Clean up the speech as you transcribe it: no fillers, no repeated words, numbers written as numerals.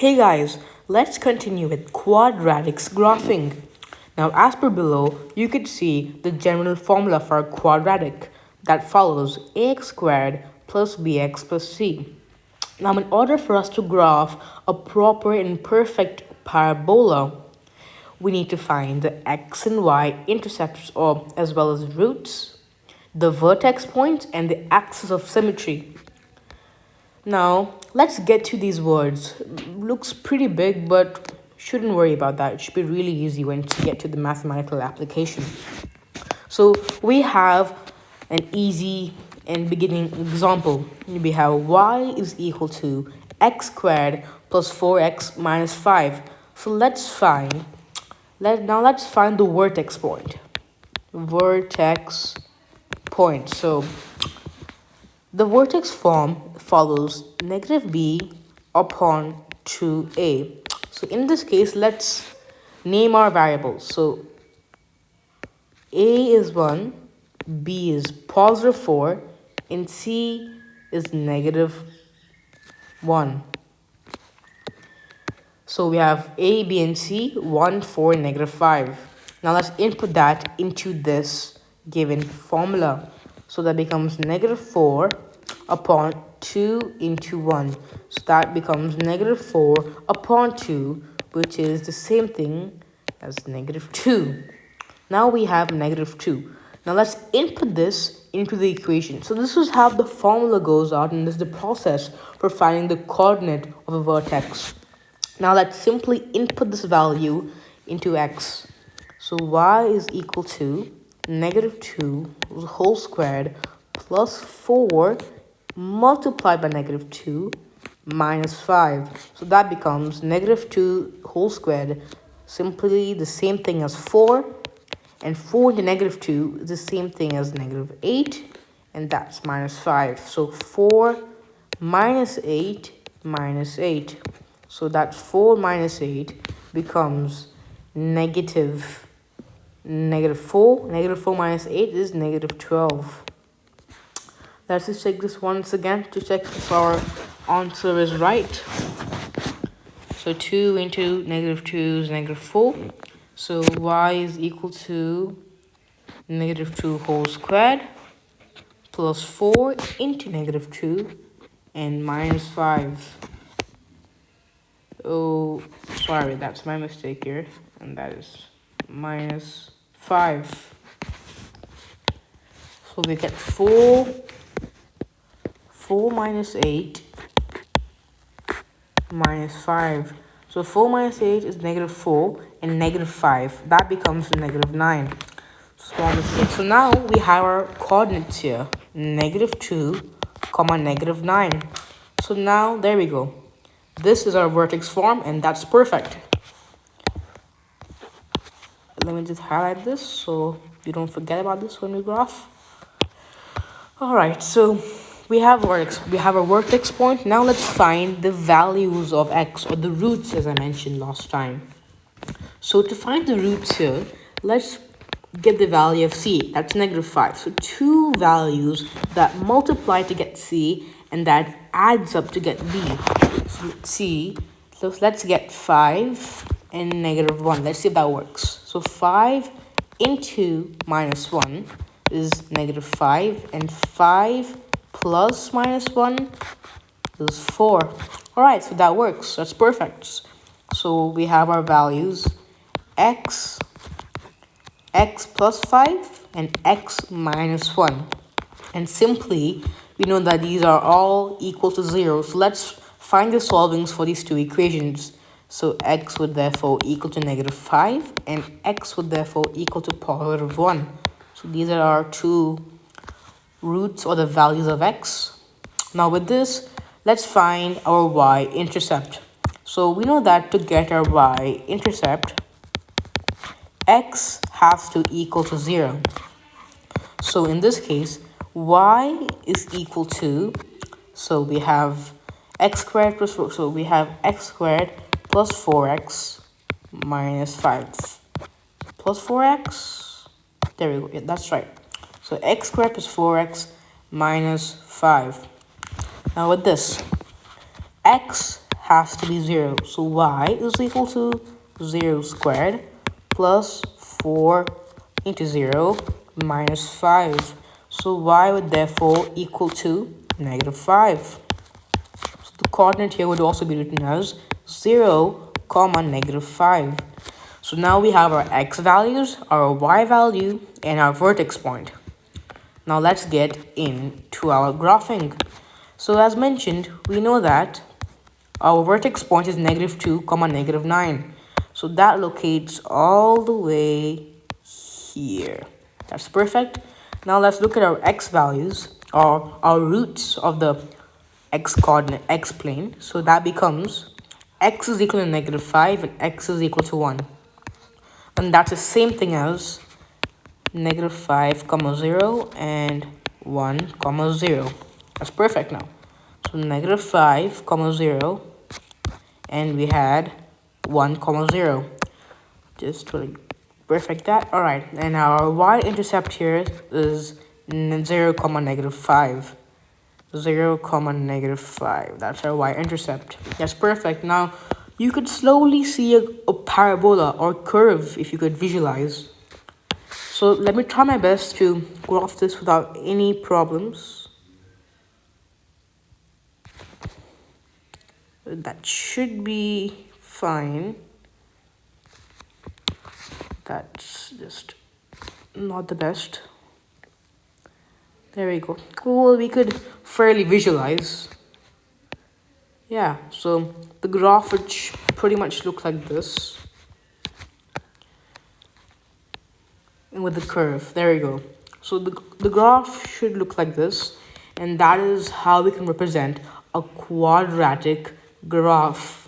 Hey guys, let's continue with quadratics graphing. Now as per below, you could see the general formula for a quadratic that follows ax squared plus bx plus c. Now in order for us to graph a proper and perfect parabola, we need to find the x and y intercepts or as well as roots, the vertex points and the axis of symmetry. Now, let's get to these words. Looks pretty big, but shouldn't worry about that. It should be really easy when you get to the mathematical application. So we have an easy and beginning example. We have y is equal to x squared plus 4x minus 5. So let's find the vertex point. Vertex point. So the vertex form follows negative b upon 2a. So in this case, let's name our variables. So a is 1, b is positive 4, and c is negative 1. So we have a, b, and c, 1, 4, negative 5. Now let's input that into this given formula. So that becomes negative 4 upon 2 into 1. So that becomes negative 4 upon 2, which is the same thing as negative 2. Now we have negative 2. Now let's input this into the equation. So this is how the formula goes out, and this is the process for finding the coordinate of a vertex. Now let's simply input this value into x. So y is equal to negative 2 whole squared plus 4 multiplied by negative 2 minus 5. So that becomes negative 2 whole squared, simply the same thing as 4. And 4 into negative 2 is the same thing as negative 8. And that's minus 5. So 4 minus 8 minus 8. So that 4 minus 8 becomes negative 4. Negative 4 minus 8 is negative 12. Let's just check this once again to check if our answer is right. So 2 into negative 2 is negative 4. So y is equal to negative 2 whole squared plus 4 into negative 2 and minus 5. Oh, sorry, that's my mistake here. And that is minus 5. So we get 4 minus 8 minus 5. So 4 minus 8 is negative 4 and negative 5. That becomes negative 9. Small mistake. So now we have our coordinates here. Negative 2, comma negative 9. So now there we go. This is our vertex form, and that's perfect. Let me just highlight this so you don't forget about this when we graph. Alright, so we have a vertex point. Now let's find the values of x, or the roots, as I mentioned last time. So to find the roots here, let's get the value of c. That's negative 5. So two values that multiply to get c and that adds up to get b. So let's see. So let's get 5 and negative 1. Let's see if that works. So 5 into minus 1 is negative 5, and 5 plus minus 1 is 4. Alright, so that works. That's perfect. So we have our values x plus 5 and x minus 1. And simply, we know that these are all equal to 0. So let's find the solvings for these two equations. So x would therefore equal to negative 5 and x would therefore equal to positive 1. So these are our two roots, or the values of x. Now with this, let's find our y-intercept. So we know that to get our y-intercept, x has to equal to 0. So in this case, y is equal to, so we have x squared plus 4, so we have x squared plus 4x minus 5 plus 4x. There we go. Yeah, that's right. So x squared plus 4x minus 5. Now with this, x has to be 0. So y is equal to 0 squared plus 4 into 0 minus 5. So y would therefore equal to -5. So the coordinate here would also be written as 0, comma, -5. So now we have our x values, our y value, and our vertex point. Now let's get into our graphing. So as mentioned, we know that our vertex point is -2, comma, -9. So that locates all the way here. That's perfect. Now let's look at our x values, or our roots of the x coordinate, x plane. So that becomes x is equal to -5 and x is equal to 1. And that's the same thing as -5, comma, 0 and 1, comma, 0. That's perfect now. So -5, comma, 0, and we had 1, comma, 0. Just to perfect that. All right, and our y-intercept here is 0, comma, -5. 0, comma, -5. That's our y-intercept. That's perfect. Now, you could slowly see a parabola or curve if you could visualize. So let me try my best to graph this without any problems. That should be fine. That's just not the best. There we go. Well, we could fairly visualize. Yeah, so the graph would pretty much look like this. And with the curve, there we go. So the graph should look like this. And that is how we can represent a quadratic graph.